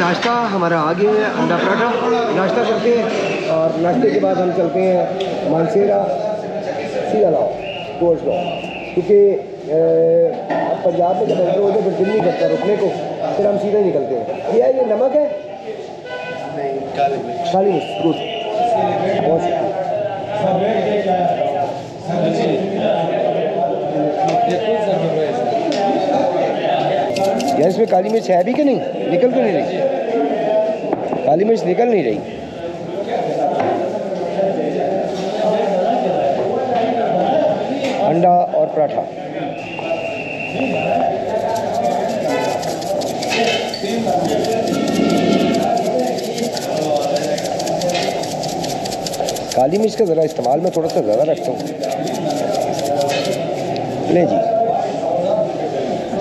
नाश्ता हमारा आ गया है, अंडा पराठा नाश्ता करते हैं और नाश्ते के बाद हम चलते हैं मानसेरा सीधा लाओ टूर्स लो, क्योंकि पंजाब में जब एंटर होते फिर दिल नहीं करता रुकने को, फिर हम सीधे निकलते हैं। ये नमक है काली मिर्च गुड बहुत यार इसमें काली मिर्च है भी कि नहीं? निकल तो नहीं रही काली मिर्च, निकल नहीं रही। अंडा और पराठा काली मिर्च का ज़रा इस्तेमाल में थोड़ा सा ज़्यादा रखता हूँ। ले जी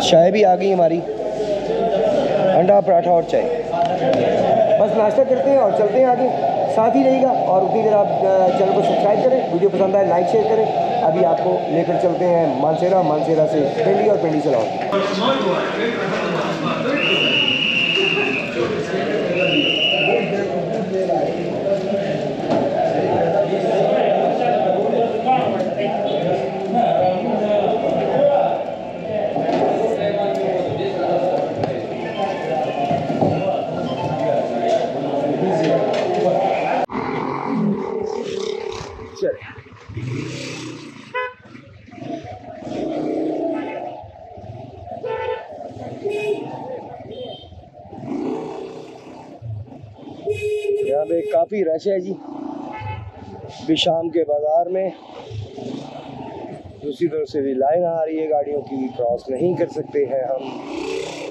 चाय भी आ गई हमारी, अंडा पराठा और चाय। बस नाश्ता करते हैं और चलते हैं आगे, साथ ही रहेगा। और उतनी देर आप चैनल को सब्सक्राइब करें, वीडियो पसंद आए लाइक शेयर करें। अभी आपको लेकर चलते हैं मानसेरा, मानसेरा से पिंडी और पिंडी से लाहौर। यहाँ पे काफ़ी रश है जी, भी शाम के बाज़ार में दूसरी तरफ से भी लाइन आ रही है गाड़ियों की, क्रॉस नहीं कर सकते हैं हम,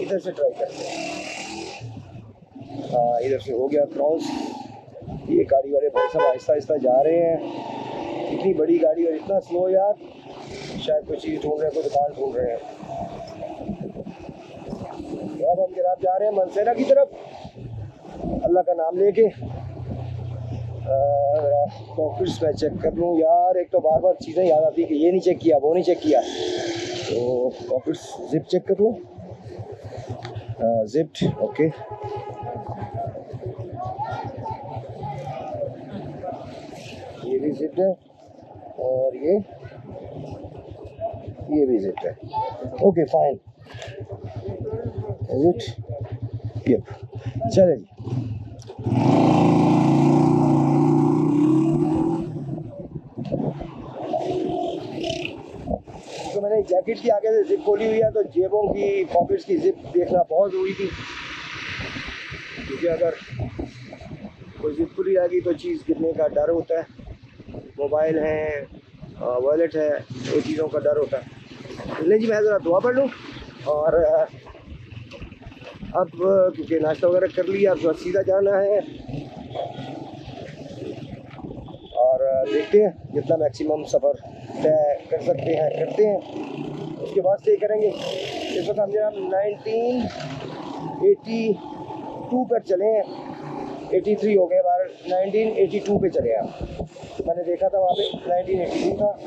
इधर से ट्राई करते हैं। हाँ इधर से हो गया क्रॉस। ये गाड़ी वाले भाई साहब आहिस्ता आहिस्ता जा रहे हैं, इतनी बड़ी गाड़ी और इतना स्लो यार, शायद कोई चीज़ ढूंढ रहे हैं, कोई दुकान ढूंढ रहे हैं। अब हम जनाब जा रहे हैं मनसेरा की तरफ, अल्लाह का नाम लेके। पॉकेट्स में चेक कर लूँ यार, एक तो बार बार चीज़ें याद आती है कि ये नहीं चेक किया वो नहीं चेक किया, तो पॉकेट्स जिप चेक कर लूँ। जिप्ड ओके, ये भी जिप्ड है और ये भी जिप्ड है। ओके फाइन, यप चले जी। तो मैंने जैकेट की आगे से जिप खोली हुई है, तो जेबों की पॉकेट्स की जिप देखना बहुत ज़रूरी थी, क्योंकि अगर कोई जिप खुली रहेगी तो चीज़ गिरने का डर होता है। मोबाइल है, वॉलेट है, ये चीज़ों का डर होता है। ले जी मैं ज़रा दुआ पढ़ लूँ और अब क्योंकि नाश्ता वगैरह कर लिया, अब सीधा जाना है और देखते हैं जितना मैक्सिमम सफ़र तय कर सकते हैं करते हैं, उसके बाद स्टे करेंगे। इस वक्त हम जरा 1982 पर चले हैं, 83 हो गए बार, 1982 पे चले हैं। मैंने देखा था वहाँ पे 1982 था,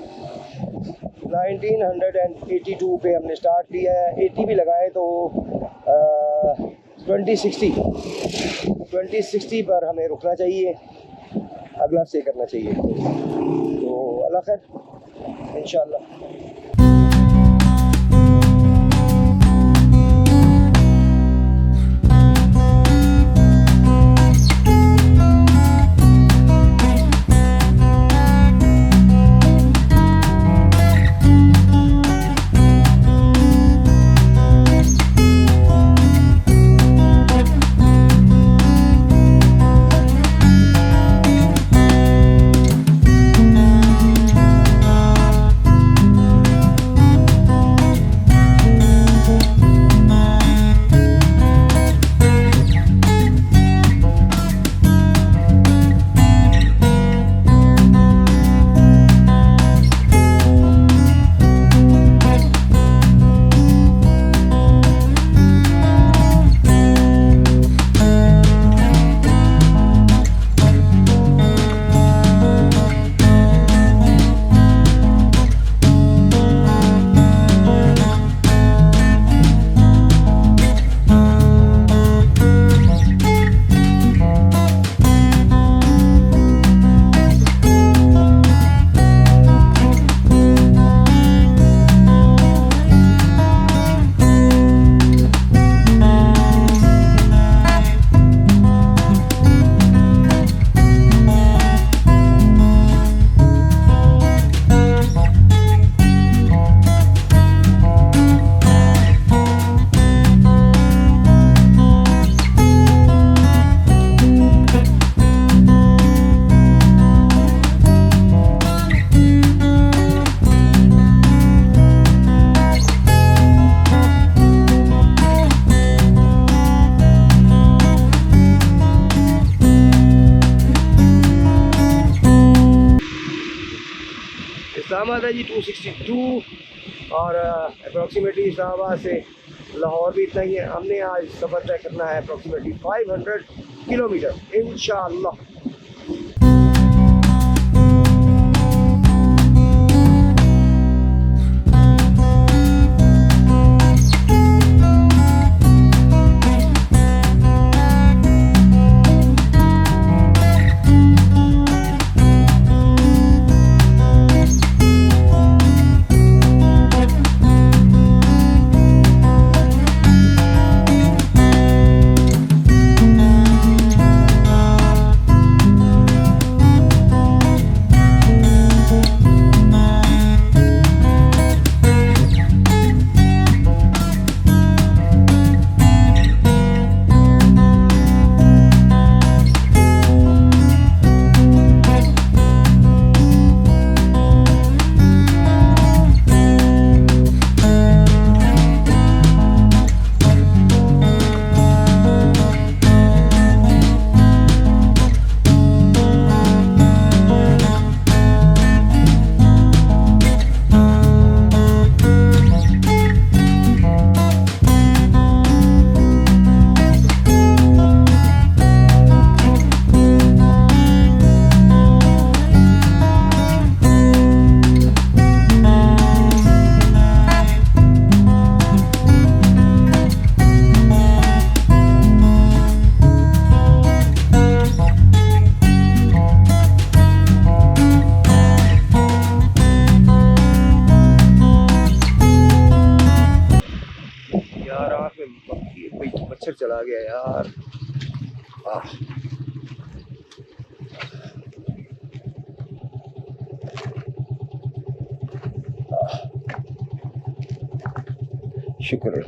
1982 पे हमने स्टार्ट किया है। 80 भी लगाए तो 2060 पर हमें रुकना चाहिए, अगला स्टे करना चाहिए। तो अल्लाह खैर इंशाअल्लाह। इस्लामाबाद है जी 262 और अप्रॉक्सीमेटली इस्लामाबाद से लाहौर भी इतना ही है। हमने आज सफ़र तय करना है अप्रॉक्सीमेटली 500 किलोमीटर इंशाअल्लाह। मच्छर चला गया यार। शुक्र।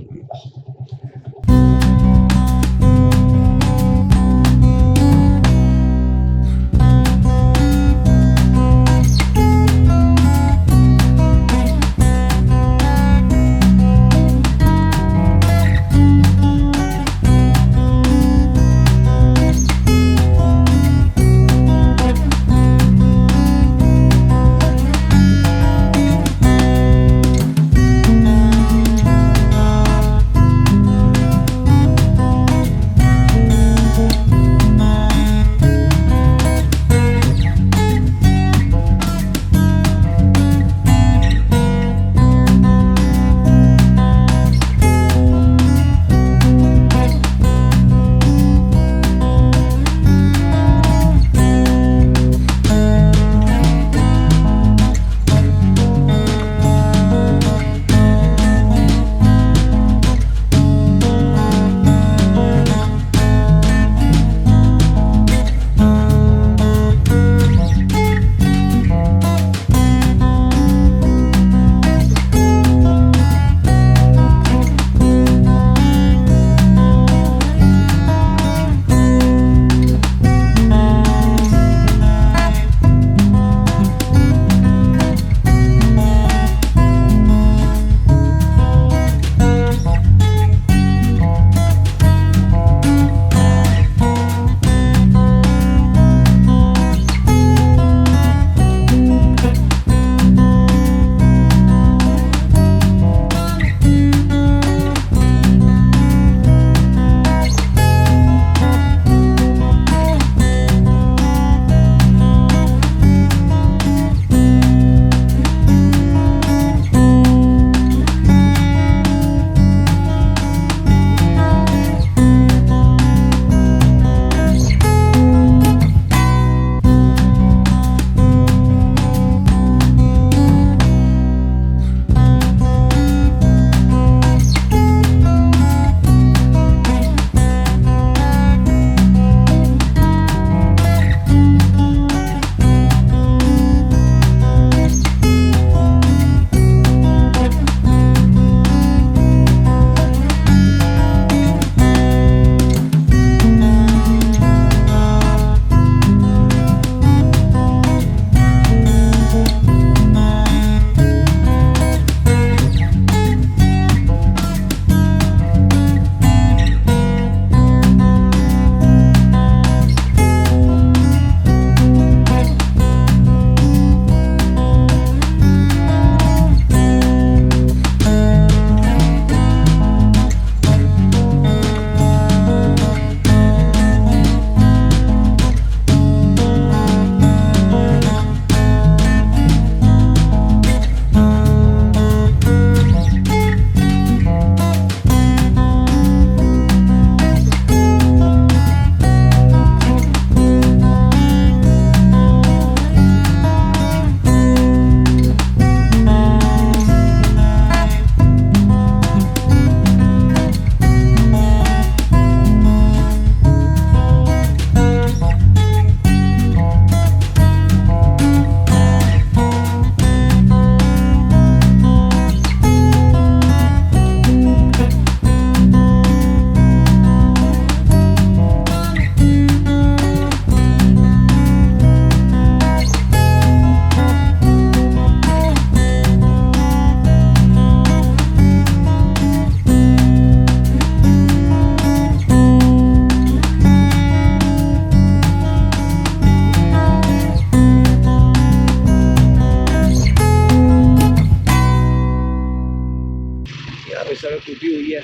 टूटी हुई है,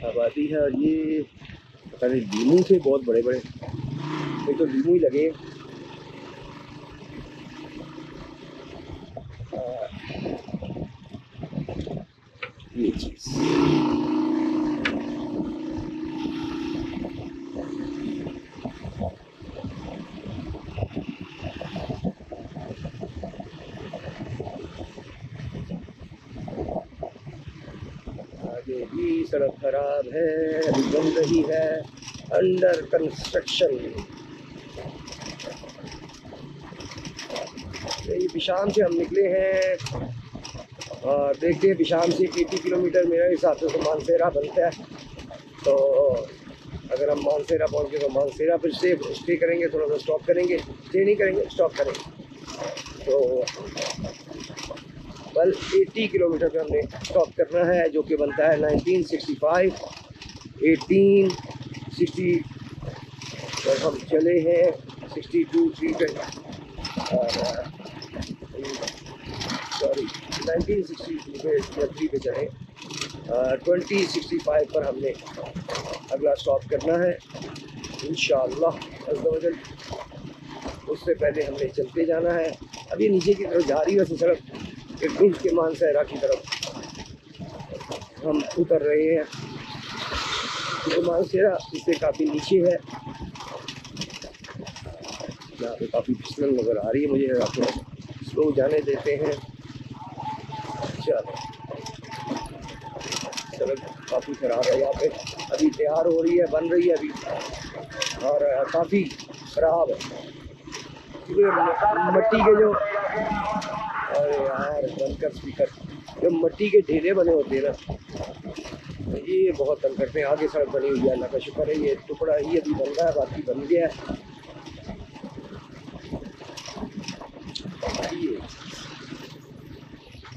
आबादी है। और ये पता नहीं लीमू थे बहुत बड़े बड़े, ये तो लीमू ही लगे। ये चीज़ आगे भी सड़क खराब है, अभी बन रही है, अंडर कंस्ट्रक्शन। ये बिशाम से हम निकले हैं और देखते हैं बिशाम से 80 किलोमीटर मेरे हिसाब से तो मानसेरा बनता है। तो अगर हम मानसेरा पहुँच गए तो मानसेरा फिर स्टे करेंगे, थोड़ा सा स्टॉप करेंगे, स्टे नहीं करेंगे स्टॉप करेंगे। तो कल 80 किलोमीटर पे हमने स्टॉप करना है, जो कि बनता है 1965 1860 पर हम चले हैं 62 सॉरी 1963 पे चले। 2065 पर हमने अगला स्टॉप करना है इंशाअल्लाह अज़्ज़ा वजल। उससे पहले हमने चलते जाना है। अभी नीचे की तरफ जा रही है वैसे सड़क, एक के मानसेरा की तरफ हम उतर रहे हैं, क्योंकि मानसेरा इससे काफ़ी नीचे है। यहाँ पे काफ़ी फिसलन नज़र आ रही है मुझे, आपको स्लो जाने देते हैं। चलो सड़क काफ़ी ख़राब है यहाँ पे, अभी तैयार हो रही है, बन रही है अभी, और काफ़ी ख़राब है क्योंकि मट्टी के जो, अरे यार बनकर स्पीकर, जो मट्टी के ढेले बने होते हैं ना, ये बहुत तंग करते हैं। आगे सड़क बनी हुई है, अल्लाह का शुक्र है, ये टुकड़ा ही अभी बन रहा है, बाकी बन गया है। ये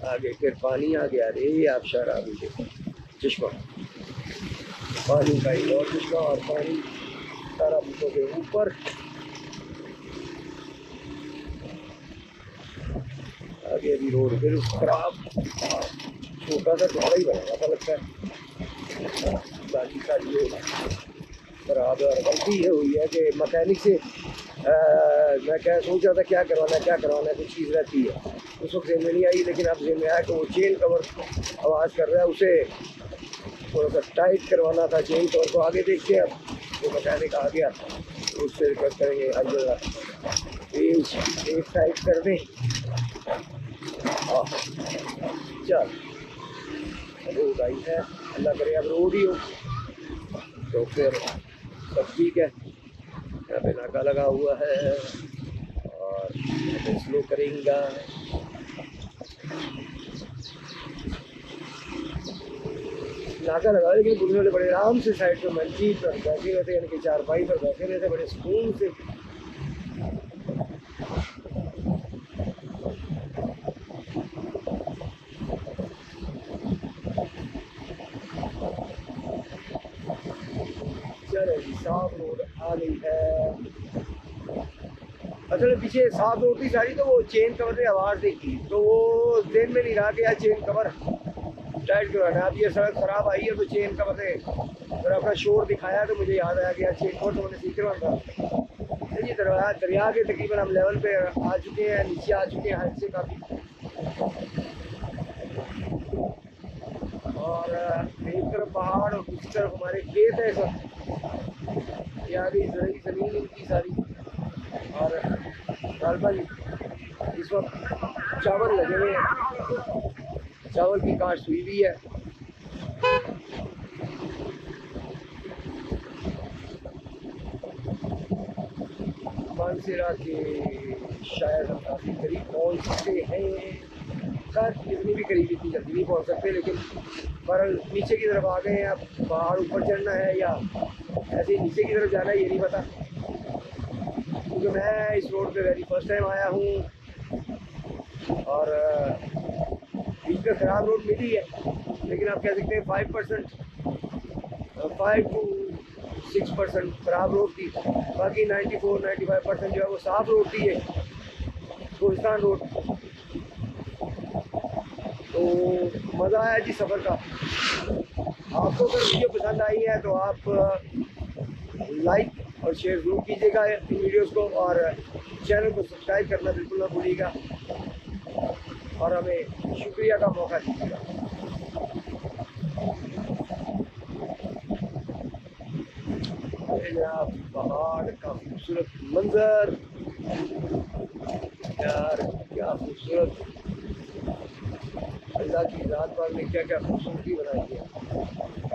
आगे फिर पानी आ गया, अरे आप शराबी देखो, चश्मा पानी का ही और चश्मा, और पानी सारा बुतों के ऊपर। आगे अभी रोड फिर खराब, छोटा सा टुकड़ा ही बना था लगता है, बाकी सारी खराब है। और गलती ये हुई है कि मैकेनिक से मैं क्या सोच रहा था क्या करवाना है, कुछ चीज़ रहती है उस वक्त जेब में नहीं आई, लेकिन अब जेब में आया कि वो चेन कवर आवाज़ कर रहा है, उसे थोड़ा सा टाइट करवाना था चेन कवर को। आगे देखते हैं अब जो मैकेनिक आ गया उससे रिक्वेस्ट करेंगे अल्लाह एक टाइट कर दें। चल रोड आई है, अल्लाह करे अब रोड ही हो तो फिर सब ठीक है। यहाँ पे नाका लगा हुआ है और स्लो करेंगे। नाका लगा, लेकिन पुलिस वाले बड़े आराम से साइड पे मंजीत पर बैठे रहते, यानी कि चारपाई पर बैठे रहते बड़े सुकून से। साफ रोड आ गई है, असल पीछे साफ रोड थी सारी, तो वो चेन कवर ने आवाज़ देखी तो वो दिन में नहीं रहा कि यार चेन कवर टाइट करवाना है। अब ये सड़क खराब आई है तो चेन कवर ने अगर अपना शोर दिखाया तो मुझे याद आया कि यार चेन कवर तो मैंने सीख रहा था। ये दरिया के तकरीबन हम लेवल पे आ चुके हैं, नीचे आ चुके हैं हाइट से काफ़ी, और एक तरफ पहाड़ और दूसरी तरफ हमारे खेत है सब, यहाँ भी ज़मीन इनकी सारी। और गालबन इस वक्त चावल लगे हुए हैं, चावल की काश्त हुई भी है। मानसेरा के शायद हम काफ़ी करीब पहुँच सकते हैं, शायद इतनी भी करीब इतनी जल्दी नहीं पहुँच सकते, लेकिन बहरहाल नीचे की तरफ आ गए हैं। अब पहाड़ ऊपर चढ़ना है या ऐसे नीचे की तरफ जाना है ये नहीं पता, क्योंकि मैं इस रोड पे वेरी फर्स्ट टाइम आया हूँ और बीच में ख़राब रोड मिली है, लेकिन आप कह सकते हैं 5 to 6% ख़राब रोड थी, बाकी 94-95% जो है वो साफ़ रोड थी है, कोहिस्तान रोड। तो मज़ा आया जी सफ़र का। आपको अगर वीडियो पसंद आई है तो आप लाइक और शेयर ज़रूर कीजिएगा इन वीडियोस को, और चैनल को सब्सक्राइब करना बिल्कुल ना भूलिएगा, और हमें शुक्रिया का मौका दीजिएगा। जनाब पहाड़ का खूबसूरत मंजर यार, क्या खूबसूरत, अल्लाह की ज़ात पाक ने क्या क्या खूबसूरती बनाई है।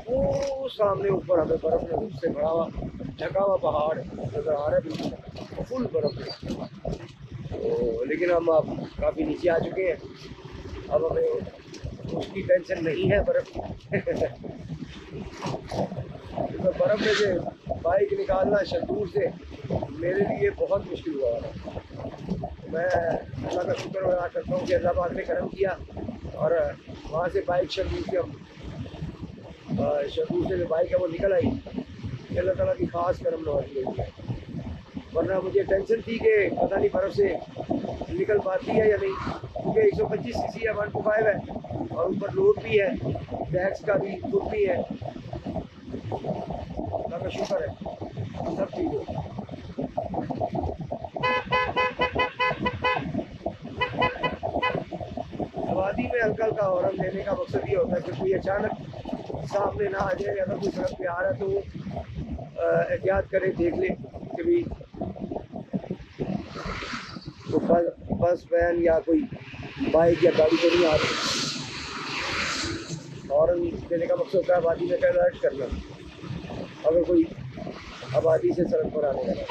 वो सामने ऊपर हमें बर्फ़ में उससे भरा हुआ ढका हुआ पहाड़ नज़र आ रहा है, बिल्कुल फुल बर्फ़ में। तो लेकिन हम अब काफ़ी नीचे आ चुके हैं, अब हमें उसकी टेंशन नहीं है बर्फ़ तो बर्फ़ में से बाइक निकालना शतूर से मेरे लिए बहुत मुश्किल हुआ था। मैं अल्लाह का शुक्र अदा करता हूँ कि अल्लाह पाक ने करम किया, और वहाँ से बाइक शतूर से हम शतूर से जो बाइक है वो निकल आई। अल्लाह ताला की ख़ास करम नवाज़ी हुई है, वरना मुझे टेंशन थी कि पता नहीं बर्फ़ से निकल पाती है या नहीं, क्योंकि 125 सीसी है, 125 है, और ऊपर लोड भी है, टैक्स का भी खुद भी है। अल्लाह का शुक्र है सब ठीक हो। वादी में हल्का हल्का हॉर्न देने का मकसद ये होता है कि कोई अचानक सामने ना आ जाए, अगर कोई सड़क पे आ रहा है तो वो एहतियात करे, देख ले कि भाई तो बस वैन या कोई बाइक या गाड़ी तो नहीं आ रही। हॉर्न देने का मकसद होता है आबादी में अलर्ट करना, अगर कोई आबादी से सड़क पर आने लगा।